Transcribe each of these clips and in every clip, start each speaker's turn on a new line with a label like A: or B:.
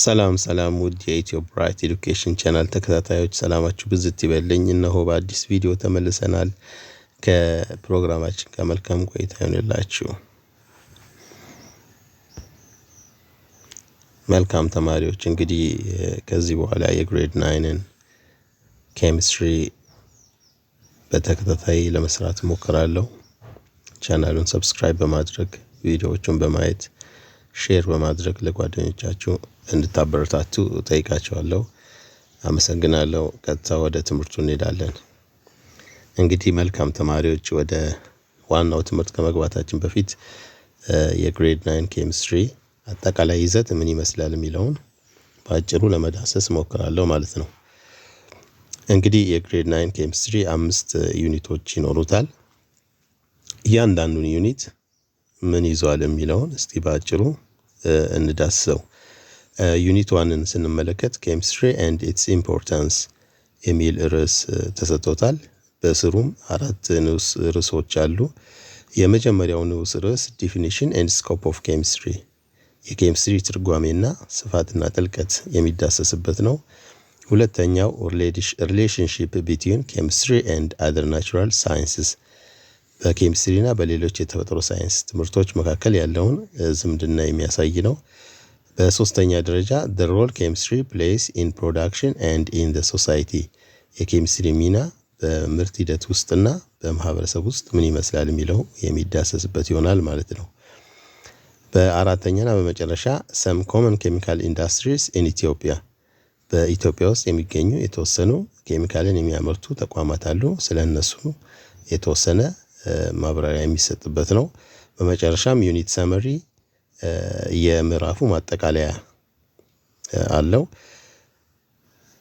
A: ሰላም ውድ የኢትዮ ብራይት ኤዱኬሽን ቻናል ተከታታዮች ሰላማችሁ ብዝት ይበልኝ። እነሆ በአዲስ ቪዲዮ ተመልሰናል። ከፕሮግራማችን ጋር መልካም ቆይታ ይሁንላችሁ። መልካም ተማሪዎች፣ እንግዲህ ከዚህ በኋላ የግሬድ 9ን ኬሚስትሪ በተከታታይ ለመስራት ሞክራለሁ። ቻናሉን ሰብስክራይብ በማድረግ ቪዲዮዎቹን በማየት ሼር በማድረግ ለጓደኞቻችሁ እንድታበረታቱ ጠይቃችኋለሁ። አመሰግናለሁ። ቀጥታ ወደ ትምህርቱ እንሄዳለን። እንግዲህ መልካም ተማሪዎች፣ ወደ ዋናው ትምህርት ከመግባታችን በፊት የግሬድ 9 ኬሚስትሪ አጠቃላይ ይዘት ምን ይመስላል የሚለውን በአጭሩ ለመዳሰስ ሞክራለሁ ማለት ነው። እንግዲህ የግሬድ 9 ኬሚስትሪ 5 ዩኒቶች ይኖሩታል። እያንዳንዱን ዩኒት ምን ይዟል የሚለውን እስቲ በአጭሩ እንዳስሰው። ዩኒት 1ን ስንመለከት ኬሚስትሪ ኤንድ ኢትስ ኢምፖርታንስ የሚል ርዕስ ተሰጥቶታል። በስሩም 4 ንዑስ ርዕሶች አሉ። የመጀመሪያው ንዑስ ርዕስ ዲፊኒሽን ኤንድ ስኮፕ ኦፍ ኬሚስትሪ፣ የኬሚስትሪ ትርጓሜና ስፋትና ጥልቀት የሚዳሰስበት ነው። ሁለተኛው ሪሌሽንሺፕ ቢትዊን ኬሚስትሪ ኤንድ አዘር ናቹራል ሳይንስስ፣ በኬሚስትሪና በሌሎች የተፈጥሮ ሳይንስ ትምህርቶች መካከል ያለውን ዝምድና የሚያሳይ ነው። በሶስተኛ ደረጃ the role chemistry plays in production and in the society፣ የኬሚስትሪ ሚና በምርት ሂደት ውስጥና በማህበረሰብ ውስጥ ምን ይመስላል የሚለው የሚዳሰስበት ይሆናል ማለት ነው። በአራተኛና በመጨረሻ some common chemical industries in Ethiopia፣ በኢትዮጵያ ውስጥ የሚገኙ የተወሰኑ ኬሚካልን የሚያመርቱ ተቋማት አሉ። ስለነሱ የተወሰነ ማብራሪያ የሚሰጥበት ነው። በመጨረሻም ዩኒት ሰመሪ፣ የምዕራፉ ማጠቃለያ አለው።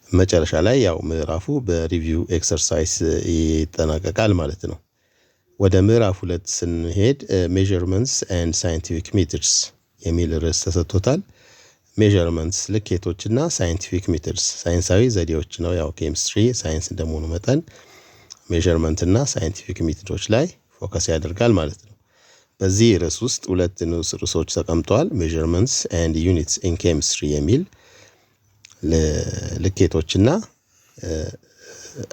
A: መጨረሻ ላይ ያው ምዕራፉ በሪቪው ኤክሰርሳይዝ ይጠናቀቃል ማለት ነው። ወደ ምዕራፍ 2 ስንሄድ ሜዠርመንትስ ኤንድ ሳይንቲፊክ ሜተድስ የሚል ርዕስ ተሰጥቶታል። ሜዠርመንትስ ልኬቶችና ሳይንቲፊክ ሜተድስ ሳይንሳዊ ዘዴዎች ነው። ያው ኬሚስትሪ ሳይንስ እንደመሆኑ መጠን ሜዠርመንት እና ሳይንቲፊክ ሜተዶች ላይ ፎከስ ያደርጋል ማለት ነው። በዚህ ርዕስ ውስጥ 2 ንዑስ ርዕሶች ተቀምጠዋል። ሜዠርመንትስ ኤንድ ዩኒትስ ኢን ኬሚስትሪ የሚል ልኬቶችና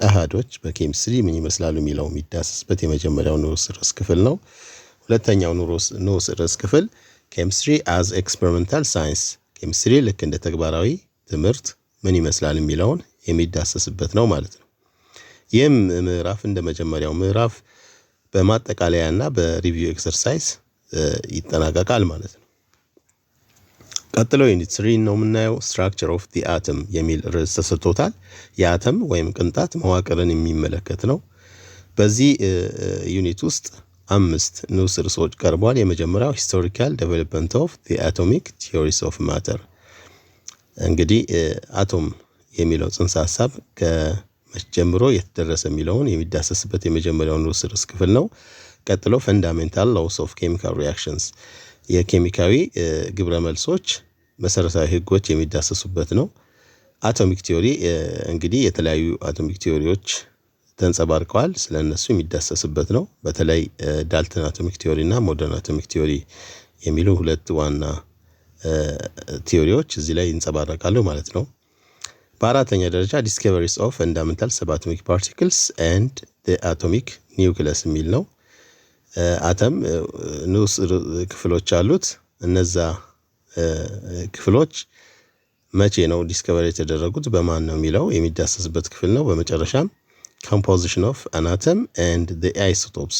A: አሃዶች በኬሚስትሪ ምን ይመስላሉ የሚለው የሚዳሰስበት የመጀመሪያው ንዑስ ርዕስ ክፍል ነው። ሁለተኛው ንዑስ ርዕስ ክፍል ኬሚስትሪ አዝ ኤክስፐሪመንታል ሳይንስ፣ ኬሚስትሪ ልክ እንደ ተግባራዊ ትምህርት ምን ይመስላል የሚለውን የሚዳሰስበት ነው ማለት ነው። ይህም ምዕራፍ እንደ መጀመሪያው ምዕራፍ በማጠቃለያና በሪቪው ኤክሰርሳይዝ ይጠናቀቃል ማለት ነው። ቀጥሎ ዩኒት 3 ነው የምናየው። ስትራክቸር ኦፍ ዲ አተም የሚል ርዕስ ተሰጥቶታል። የአተም ወይም ቅንጣት መዋቅርን የሚመለከት ነው። በዚህ ዩኒት ውስጥ 5 ንዑስ ርዕሶች ቀርበዋል። የመጀመሪያው ሂስቶሪካል ዴቨሎፕመንት ኦፍ ዲ አቶሚክ ቲዮሪስ ኦፍ ማተር፣ እንግዲህ አቶም የሚለው ጽንሰ ሐሳብ ጀምሮ የተደረሰ የሚለውን የሚዳሰስበት የመጀመሪያው ንዑስ ርዕስ ክፍል ነው። ቀጥሎ ፈንዳሜንታል ሎስ ኦፍ ኬሚካል ሪአክሽንስ፣ የኬሚካዊ ግብረ መልሶች መሰረታዊ ህጎች የሚዳሰሱበት ነው። አቶሚክ ቲዮሪ፣ እንግዲህ የተለያዩ አቶሚክ ቲዮሪዎች ተንጸባርቀዋል። ስለነሱ የሚዳሰስበት ነው። በተለይ ዳልተን አቶሚክ ቲዮሪ እና ሞደርን አቶሚክ ቲዮሪ የሚሉ 2 ዋና ቲዮሪዎች እዚህ ላይ ይንጸባረቃሉ ማለት ነው። በአራተኛ ደረጃ ዲስከቨሪስ ኦፍ ፈንዳሜንታል ሰብአቶሚክ ፓርቲክልስ ኤንድ አቶሚክ ኒውክለስ የሚል ነው። አተም ንዑስ ክፍሎች አሉት። እነዛ ክፍሎች መቼ ነው ዲስከቨሪ የተደረጉት፣ በማን ነው የሚለው የሚዳሰስበት ክፍል ነው። በመጨረሻም ኮምፖዚሽን ኦፍ አን አተም ኤንድ ዘ አይሶቶፕስ፣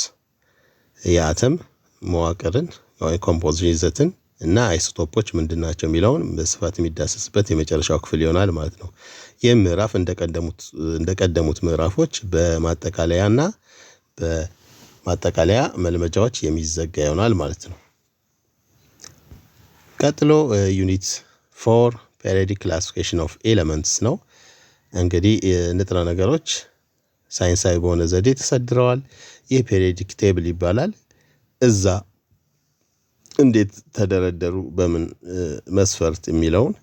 A: የአተም መዋቅርን ወይ ኮምፖዚሽን ይዘትን እና አይሶቶፖች ምንድናቸው የሚለውን በስፋት የሚዳሰስበት የመጨረሻው ክፍል ይሆናል ማለት ነው። ይህ ምዕራፍ እንደቀደሙት ምዕራፎች በማጠቃለያና በማጠቃለያ መልመጃዎች የሚዘጋ ይሆናል ማለት ነው። ቀጥሎ ዩኒት 4 ፔሪዮዲክ ክላሲፊኬሽን ኦፍ ኤሌመንትስ ነው። እንግዲህ ንጥረ ነገሮች ሳይንሳዊ በሆነ ዘዴ ተሰድረዋል። ይህ ፔሪዮዲክ ቴብል ይባላል። እዛ እንዴት ተደረደሩ፣ በምን መስፈርት የሚለውን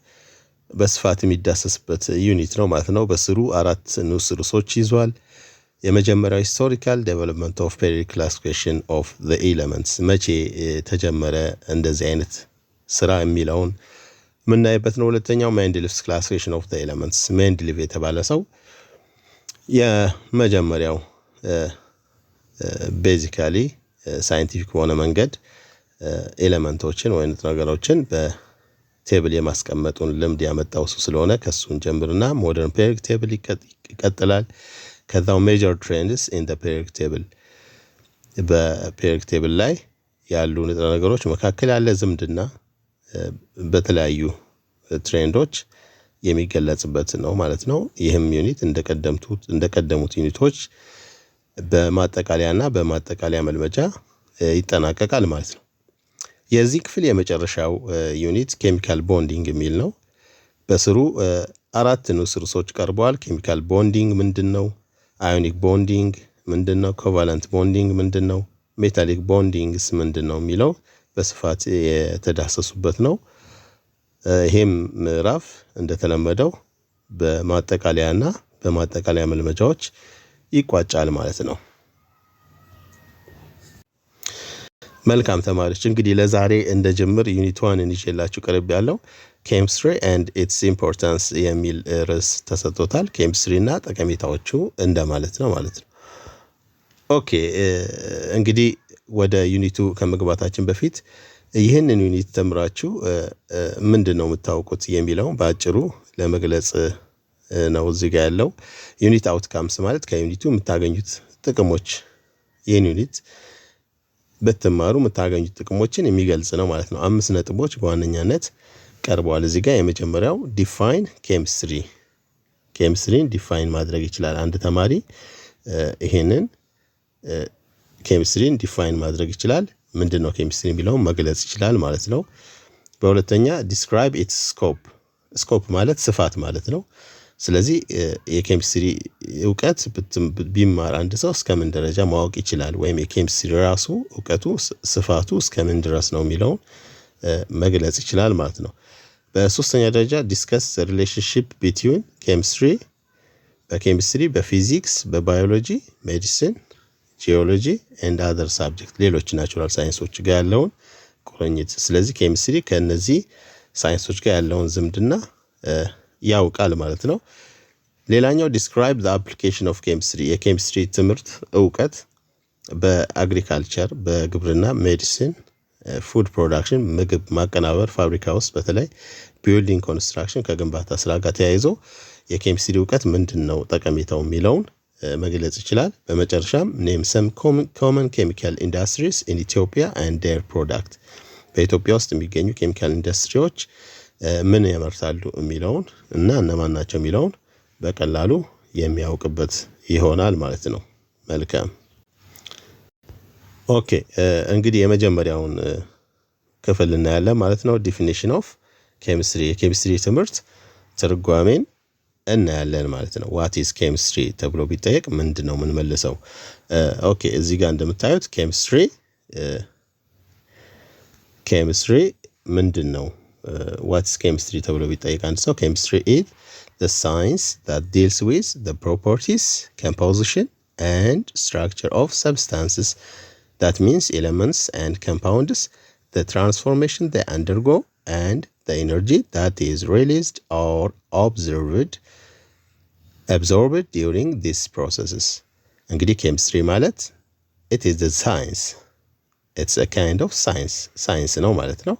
A: በስፋት የሚዳሰስበት ዩኒት ነው ማለት ነው። በስሩ 4 ንዑስ ርዕሶች ይዟል። የመጀመሪያው ሂስቶሪካል ዴቨሎፕመንት ኦፍ ፔሪዮዲክ ክላሲፊኬሽን ኦፍ ዘ ኤሌመንትስ፣ መቼ ተጀመረ እንደዚህ አይነት ስራ የሚለውን የምናይበት ነው። ሁለተኛው ሜንድሊቭስ ክላሲፊኬሽን ኦፍ ዘ ኤሌመንትስ። ሜንድሊቭ የተባለ ሰው የመጀመሪያው ቤዚካሊ ሳይንቲፊክ በሆነ መንገድ ኤሌመንቶችን ወይም ነገሮችን በቴብል የማስቀመጡን ልምድ ያመጣው እሱ ስለሆነ ከሱን ጀምርና ሞደርን ፔሪዮዲክ ቴብል ይቀጥላል። ከዛው ሜጀር ትሬንድስ ኢን ዘ ፔሪዮዲክ ቴብል፣ በፔሪዮዲክ ቴብል ላይ ያሉ ንጥረ ነገሮች መካከል ያለ ዝምድና በተለያዩ ትሬንዶች የሚገለጽበት ነው ማለት ነው። ይህም ዩኒት እንደቀደሙት ዩኒቶች በማጠቃለያና በማጠቃለያ መልመጃ ይጠናቀቃል ማለት ነው። የዚህ ክፍል የመጨረሻው ዩኒት ኬሚካል ቦንዲንግ የሚል ነው። በስሩ 4 ንዑስ ርዕሶች ቀርበዋል። ኬሚካል ቦንዲንግ ምንድነው? አዮኒክ ቦንዲንግ ምንድነው? ኮቫለንት ቦንዲንግ ምንድነው? ሜታሊክ ቦንዲንግስ ምንድነው የሚለው በስፋት የተዳሰሱበት ነው። ይሄም ምዕራፍ እንደተለመደው በማጠቃለያና በማጠቃለያ መልመጃዎች ይቋጫል ማለት ነው። መልካም ተማሪዎች፣ እንግዲህ ለዛሬ እንደ ጅምር ዩኒት 1 ይዤላችሁ ቀርብ ያለው ኬሚስትሪ ኤንድ ኢትስ ኢምፖርታንስ የሚል ርዕስ ተሰጥቶታል። ኬሚስትሪ እና ጠቀሜታዎቹ እንደማለት ነው ማለት ነው። ኦኬ፣ እንግዲህ ወደ ዩኒቱ ከመግባታችን በፊት ይህንን ዩኒት ተምራችሁ ምንድን ነው የምታውቁት የሚለውን በአጭሩ ለመግለጽ ነው እዚህ ጋር ያለው። ዩኒት አውትካምስ ማለት ከዩኒቱ የምታገኙት ጥቅሞች፣ ይህን ዩኒት በትማሩ የምታገኙት ጥቅሞችን የሚገልጽ ነው ማለት ነው። 5 ነጥቦች በዋነኛነት ቀርበዋል እዚህ ጋር። የመጀመሪያው ዲፋይን ኬሚስትሪ፣ ኬሚስትሪን ዲፋይን ማድረግ ይችላል አንድ ተማሪ። ይሄንን ኬሚስትሪን ዲፋይን ማድረግ ይችላል። ምንድነው ኬሚስትሪ የሚለውን መግለጽ ይችላል ማለት ነው። በሁለተኛ ዲስክራይብ ኢትስ ስኮፕ፣ ስኮፕ ማለት ስፋት ማለት ነው። ስለዚህ የኬሚስትሪ እውቀት ቢማር አንድ ሰው እስከምን ደረጃ ማወቅ ይችላል፣ ወይም የኬሚስትሪ ራሱ እውቀቱ ስፋቱ እስከምን ድረስ ነው የሚለውን መግለጽ ይችላል ማለት ነው። በሶስተኛ ደረጃ ዲስከስ ሪሌሽንሺፕ ቢትዊን ኬሚስትሪ፣ በኬሚስትሪ በፊዚክስ፣ በባዮሎጂ፣ ሜዲሲን፣ ጂኦሎጂ ኤንድ አዘር ሳብጀክት፣ ሌሎች ናቹራል ሳይንሶች ጋር ያለውን ቁርኝት። ስለዚህ ኬሚስትሪ ከነዚህ ሳይንሶች ጋር ያለውን ዝምድና ያውቃል ማለት ነው። ሌላኛው ዲስክራይብ ዘ አፕሊኬሽን ኦፍ ኬሚስትሪ፣ የኬሚስትሪ ትምህርት እውቀት በአግሪካልቸር፣ በግብርና፣ ሜዲሲን፣ ፉድ ፕሮዳክሽን፣ ምግብ ማቀናበር፣ ፋብሪካ ውስጥ በተለይ ቢልዲንግ ኮንስትራክሽን፣ ከግንባታ ስራ ጋር ተያይዞ የኬሚስትሪ እውቀት ምንድን ነው ጠቀሜታው የሚለውን መግለጽ ይችላል። በመጨረሻም ኔም ሰም ኮመን ኬሚካል ኢንዱስትሪስ ኢን ኢትዮጵያ ኤንድ ዴር ፕሮዳክት፣ በኢትዮጵያ ውስጥ የሚገኙ ኬሚካል ኢንዱስትሪዎች ምን ያመርታሉ የሚለውን እና እነማን ናቸው የሚለውን በቀላሉ የሚያውቅበት ይሆናል ማለት ነው። መልካም። ኦኬ፣ እንግዲህ የመጀመሪያውን ክፍል እናያለን ማለት ነው። ዲፊኒሽን ኦፍ ኬሚስትሪ፣ የኬሚስትሪ ትምህርት ትርጓሜን እናያለን ማለት ነው። ዋት ኢዝ ኬሚስትሪ ተብሎ ቢጠየቅ ምንድን ነው የምንመልሰው? ኦኬ፣ እዚህ ጋር እንደምታዩት ኬሚስትሪ ምንድን ነው? ዋት ኢዝ ኬሚስትሪ ተብሎ ቢጠየቅ አንድ ሰው ኬሚስትሪ ኢዝ the science that deals with the properties, composition and structure of substances. That means elements and compounds, the transformation they undergo and the energy that is released or absorbed during these processes. እንግዲህ ኬሚስትሪ ማለት it is the science, it's a kind of science ነው ማለት ነው።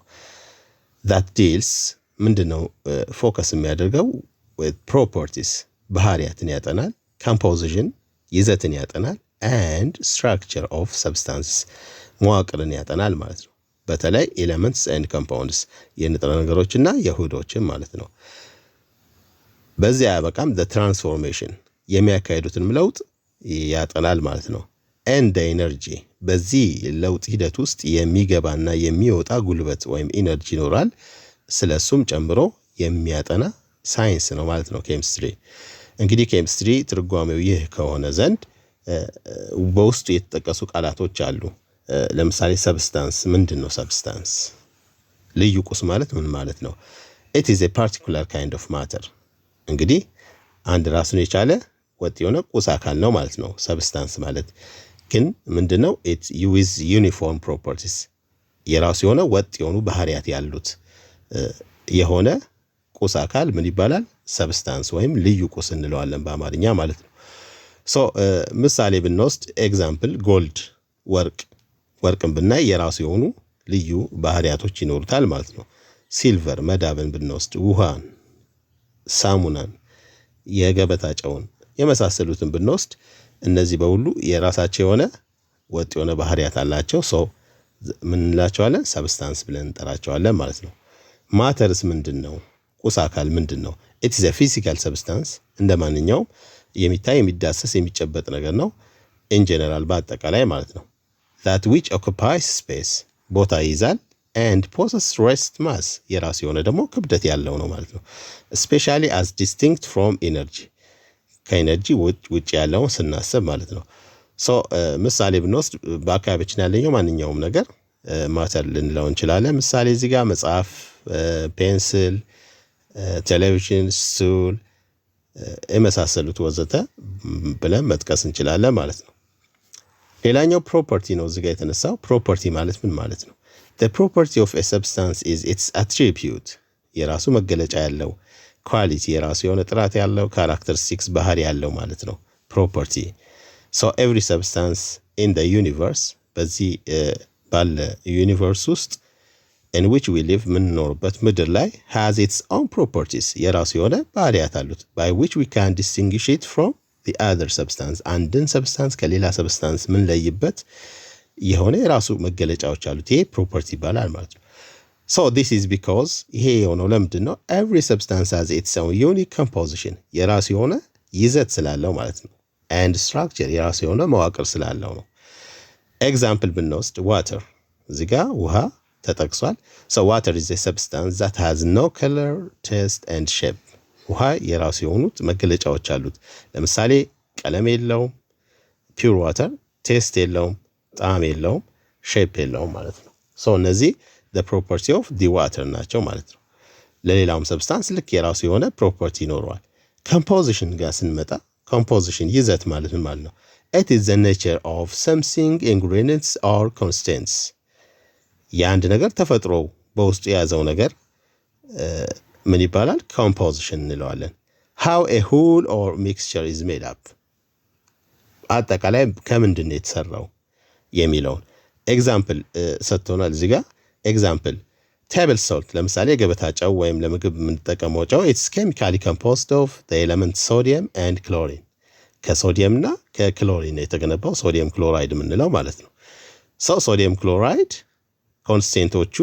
A: that deals ምንድነው ፎከስ የሚያደርገው with properties፣ ባህሪያትን ያጠናል፣ composition ይዘትን ያጠናል and structure of substances መዋቅርን ያጠናል ማለት ነው። በተለይ elements and compounds የንጥረ ነገሮችና የውህዶችን ማለት ነው። በዚያ ያበቃም the transformation የሚያካሂዱትን ለውጥ ያጠናል ማለት ነው። and the energy በዚህ ለውጥ ሂደት ውስጥ የሚገባና የሚወጣ ጉልበት ወይም ኢነርጂ ይኖራል። ስለሱም ጨምሮ የሚያጠና ሳይንስ ነው ማለት ነው ኬሚስትሪ። እንግዲህ ኬሚስትሪ ትርጓሜው ይህ ከሆነ ዘንድ በውስጡ የተጠቀሱ ቃላቶች አሉ። ለምሳሌ ሰብስታንስ፣ ምንድን ነው ሰብስታንስ? ልዩ ቁስ ማለት ምን ማለት ነው? it is a particular kind of matter። እንግዲህ አንድ ራሱን የቻለ ወጥ የሆነ ቁስ አካል ነው ማለት ነው ሰብስታንስ ማለት። ግን ምንድነው? it with uniform properties፣ የራሱ የሆነ ወጥ የሆኑ ባህሪያት ያሉት የሆነ ቁስ አካል ምን ይባላል? ሰብስታንስ ወይም ልዩ ቁስ እንለዋለን በአማርኛ ማለት ነው። ምሳሌ ብንወስድ ኤግዛምፕል ጎልድ ወርቅን ብናይ የራሱ የሆኑ ልዩ ባህሪያቶች ይኖሩታል ማለት ነው። ሲልቨር መዳብን ብንወስድ፣ ውሃን፣ ሳሙናን፣ የገበታ ጨውን የመሳሰሉትን ብንወስድ እነዚህ በሁሉ የራሳቸው የሆነ ወጥ የሆነ ባህሪያት አላቸው። ምን እንላቸዋለን? ሰብስታንስ ብለን እንጠራቸዋለን ማለት ነው። ማተርስ ምንድን ነው? ቁስ አካል ምንድን ነው? ኢት ኢዝ አ ፊዚካል ሰብስታንስ እንደ ማንኛውም የሚታይ የሚዳሰስ የሚጨበጥ ነገር ነው። ኢን ጀነራል በአጠቃላይ ማለት ነው። that which occupies space ቦታ ይይዛል and possess rest mass የራሱ የሆነ ደግሞ ክብደት ያለው ነው ማለት ነው። especially as distinct from energy ከኤነርጂ ውጭ ያለውን ስናስብ ማለት ነው። ምሳሌ ብንወስድ በአካባቢያችን ያለኘው ማንኛውም ነገር ማተር ልንለው እንችላለን። ምሳሌ እዚህ ጋር መጽሐፍ፣ ፔንስል፣ ቴሌቪዥን፣ ስቱል የመሳሰሉት ወዘተ ብለን መጥቀስ እንችላለን ማለት ነው። ሌላኛው ፕሮፐርቲ ነው እዚህ ጋር የተነሳው። ፕሮፐርቲ ማለት ምን ማለት ነው? the property of a substance is its attribute የራሱ መገለጫ ያለው፣ ኳሊቲ የራሱ የሆነ ጥራት ያለው፣ ካራክተሪስቲክስ ባህሪ ያለው ማለት ነው ፕሮፐርቲ። every substance in the universe በዚህ ባለ ዩኒቨርስ ውስጥ in which we live ምንኖርበት ምድር ላይ has its own properties የራሱ የሆነ ባህሪያት አሉት by which we can distinguish it from the other substance አንድን ሰብስታንስ ከሌላ ሰብስታንስ ምን ለይበት የሆነ የራሱ መገለጫዎች አሉት። ይሄ ፕሮፐርቲ ይባላል ማለት ነው። this is because ይሄ የሆነው ለምንድን ነው? every substance has its own unique composition የራሱ የሆነ ይዘት ስላለው ማለት ነው። and structure የራሱ የሆነ መዋቅር ስላለው ነው። ኤግዛምፕል ብንወስድ ዋተር እዚህ ጋር ውሃ ተጠቅሷል። water is a substance that has no color, taste and shape ውሃ የራሱ የሆኑት መገለጫዎች አሉት። ለምሳሌ ቀለም የለውም፣ ፒውር ዋተር ቴስት የለውም፣ ጣዕም የለውም፣ ሼፕ የለውም ማለት ነው። እነዚህ the property of the water ናቸው ማለት ነው። ለሌላውም ሰብስታንስ ልክ የራሱ የሆነ ፕሮፐርቲ ይኖረዋል። ኮምፖዚሽን ጋር ስንመጣ ኮምፖዚሽን ይዘት ማለት ምን ማለት ነው? it is the nature of something ingredients or constants የአንድ ነገር ተፈጥሮ በውስጡ የያዘው ነገር ምን ይባላል? ኮምፖዚሽን እንለዋለን። how a whole or mixture is made up አጠቃላይ ከምንድን ነው የተሰራው የሚለውን ኤግዛምፕል ሰጥቶናል እዚህ ጋር። ኤግዛምፕል ቴብል ሶልት ለምሳሌ የገበታ ጨው ወይም ለምግብ የምንጠቀመው ጨው it's chemically composed of the element sodium and chlorine ከሶዲየም እና ከክሎሪን የተገነባው ሶዲየም ክሎራይድ የምንለው ማለት ነው። ሶዲየም ክሎራይድ ኮንስቴንቶቹ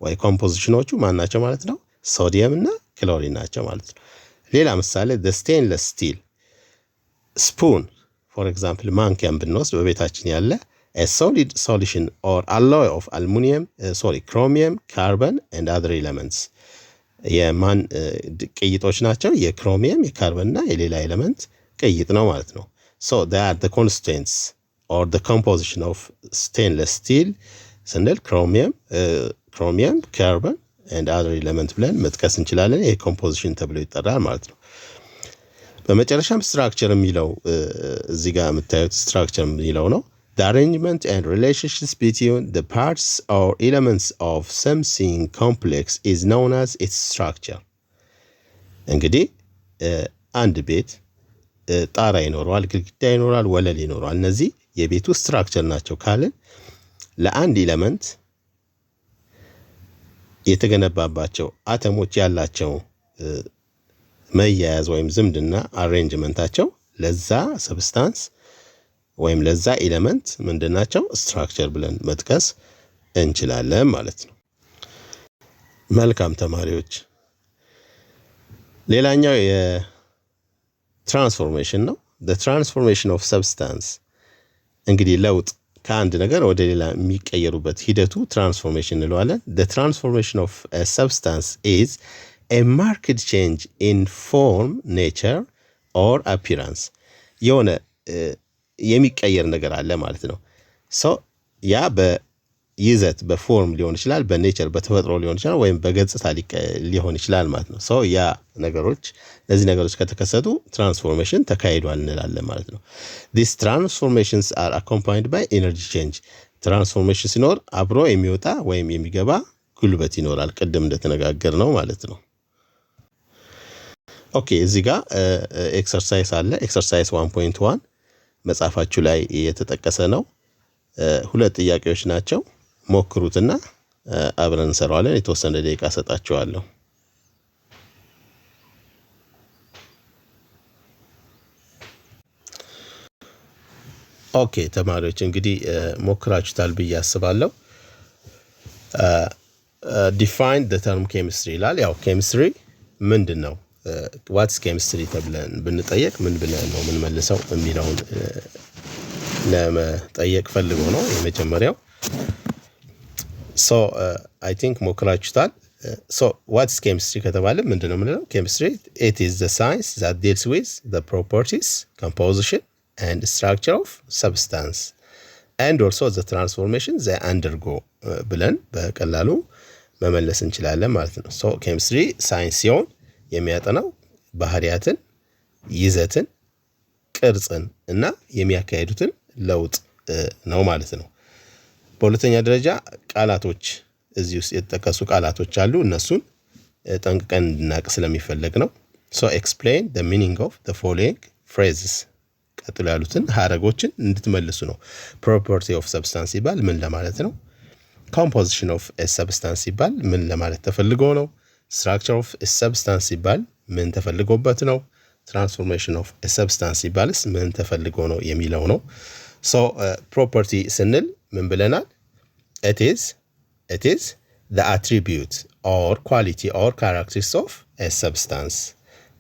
A: ወይ ኮምፖዚሽኖቹ ማን ናቸው ማለት ነው? ሶዲየም እና ክሎሪን ናቸው ማለት ነው። ሌላ ምሳሌ the stainless steel spoon for example ማንኪያን ብንወስድ በቤታችን ያለ a solid solution or alloy of chromium, carbon and other elements የማን ቅይጦች ናቸው? የክሮሚየም፣ የካርበን እና የሌላ ኤሌመንት ቅይጥ ነው ማለት ነው። they are the constants or the composition of stainless steel ስንል ክሮሚየም፣ ካርበን and other element ብለን መጥቀስ እንችላለን። ይሄ ኮምፖዚሽን ተብሎ ይጠራል ማለት ነው። በመጨረሻም ስትራክቸር የሚለው እዚህ ጋር የምታዩት ስትራክቸር የሚለው ነው። the arrangement and relationships between the parts or elements of something complex is known as its structure እንግዲህ አንድ ቤት ጣራ ይኖረዋል፣ ግድግዳ ይኖራል፣ ወለል ይኖራል። እነዚህ የቤቱ ስትራክቸር ናቸው ካልን ለአንድ ኤሌመንት የተገነባባቸው አተሞች ያላቸው መያያዝ ወይም ዝምድና አሬንጅመንታቸው ለዛ ሰብስታንስ ወይም ለዛ ኤሌመንት ምንድናቸው? ስትራክቸር ብለን መጥቀስ እንችላለን ማለት ነው። መልካም ተማሪዎች፣ ሌላኛው የትራንስፎርሜሽን ነው። the transformation of substance እንግዲህ ለውጥ ከአንድ ነገር ወደ ሌላ የሚቀየሩበት ሂደቱ ትራንስፎርሜሽን እንለዋለን። the transformation of a substance is a marked change in form, nature or appearance የሆነ የሚቀየር ነገር አለ ማለት ነው። ያ በይዘት በፎርም ሊሆን ይችላል፣ በኔቸር በተፈጥሮ ሊሆን ይችላል፣ ወይም በገጽታ ሊሆን ይችላል ማለት ነው። ያ ነገሮች እነዚህ ነገሮች ከተከሰቱ ትራንስፎርሜሽን ተካሂዷል እንላለን ማለት ነው። these transformations are accompanied by energy change ትራንስፎርሜሽን ሲኖር አብሮ የሚወጣ ወይም የሚገባ ጉልበት ይኖራል ቅድም እንደተነጋገርነው ማለት ነው። ኦኬ እዚህ ጋር ኤክሰርሳይዝ አለ። ኤክሰርሳይዝ 1.1 መጽሐፋችሁ ላይ የተጠቀሰ ነው። ሁለት ጥያቄዎች ናቸው። ሞክሩትና አብረን እንሰራዋለን። የተወሰነ ደቂቃ ሰጣችኋለሁ። ኦኬ ተማሪዎች እንግዲህ ሞክራችሁታል ብዬ አስባለሁ። ዲፋይን ዘ ተርም ኬሚስትሪ ይላል። ያው ኬሚስትሪ ምንድን ነው? ዋትስ ኬሚስትሪ ተብለን ብንጠየቅ ምን ብለን ነው የምንመልሰው የሚለውን ለመጠየቅ ፈልጎ ነው የመጀመሪያው። ሶ አይ ቲንክ ሞክራችሁታል። ሶ ዋትስ ኬሚስትሪ ከተባለ ምንድን ነው የምንለው? ኬሚስትሪ ኢት ኢዝ ዘ ሳይንስ ዛት ዲልስ ዊዝ ዘ ፕሮፐርቲስ ኮምፖዚሽን and structure of substance and also the transformation they undergo ብለን በቀላሉ መመለስ እንችላለን ማለት ነው። ሶ ኬሚስትሪ ሳይንስ ሲሆን የሚያጠናው ባህሪያትን፣ ይዘትን፣ ቅርጽን እና የሚያካሂዱትን ለውጥ ነው ማለት ነው። በሁለተኛ ደረጃ ቃላቶች እዚህ ውስጥ የተጠቀሱ ቃላቶች አሉ። እነሱን ጠንቅቀን እንድናቅ ስለሚፈለግ ነው። ሶ explain the meaning of the following phrases ቀጥሎ ያሉትን ሐረጎችን እንድትመልሱ ነው። ፕሮፐርቲ ኦፍ ሰብስታንስ ሲባል ምን ለማለት ነው? ኮምፖዚሽን ኦፍ ኤ ሰብስታንስ ሲባል ምን ለማለት ተፈልጎ ነው? ስትራክቸር ኦፍ ኤ ሰብስታንስ ሲባል ምን ተፈልጎበት ነው? ትራንስፎርሜሽን ኦፍ ኤ ሰብስታንስ ሲባልስ ምን ተፈልጎ ነው የሚለው ነው። ሶ ፕሮፐርቲ ስንል ምን ብለናል? it is the attribute or quality or characteristics of a substance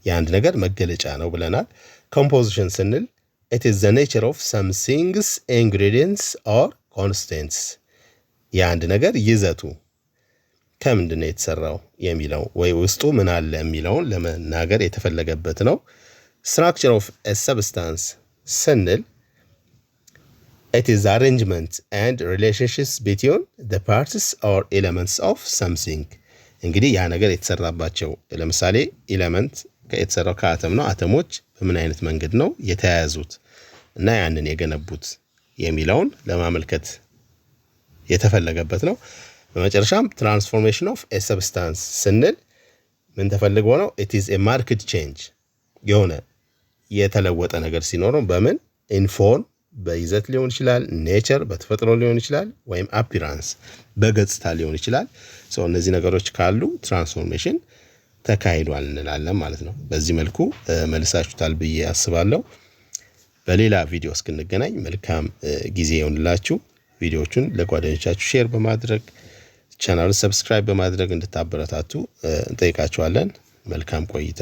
A: የአንድ ነገር መገለጫ ነው ብለናል። ኮምፖዚሽን ስንል it is the nature of some things ingredients or constants የአንድ ነገር ይዘቱ ከምንድን ነው የተሰራው የሚለው ወይ ውስጡ ምን አለ የሚለውን ለመናገር የተፈለገበት ነው። structure of a substance ስንል it is the arrangement and relationships between the parts or elements of something እንግዲህ ያ ነገር የተሰራባቸው ለምሳሌ ኤሌመንት የተሰራው ከአተም ነው። አተሞች በምን አይነት መንገድ ነው የተያያዙት እና ያንን የገነቡት የሚለውን ለማመልከት የተፈለገበት ነው። በመጨረሻም ትራንስፎርሜሽን ኦፍ ኤ ሰብስታንስ ስንል ምን ተፈልጎ ነው? it is a marked change የሆነ የተለወጠ ነገር ሲኖረው በምን ኢንፎርም በይዘት ሊሆን ይችላል፣ ኔቸር በተፈጥሮ ሊሆን ይችላል፣ ወይም አፒራንስ በገጽታ ሊሆን ይችላል። ሶ እነዚህ ነገሮች ካሉ ትራንስፎርሜሽን ተካሂዷል እንላለን ማለት ነው። በዚህ መልኩ መልሳችሁታል ብዬ አስባለሁ። በሌላ ቪዲዮ እስክንገናኝ መልካም ጊዜ ይሁንላችሁ። ቪዲዮዎቹን ለጓደኞቻችሁ ሼር በማድረግ ቻናሉን ሰብስክራይብ በማድረግ እንድታበረታቱ እንጠይቃችኋለን። መልካም ቆይታ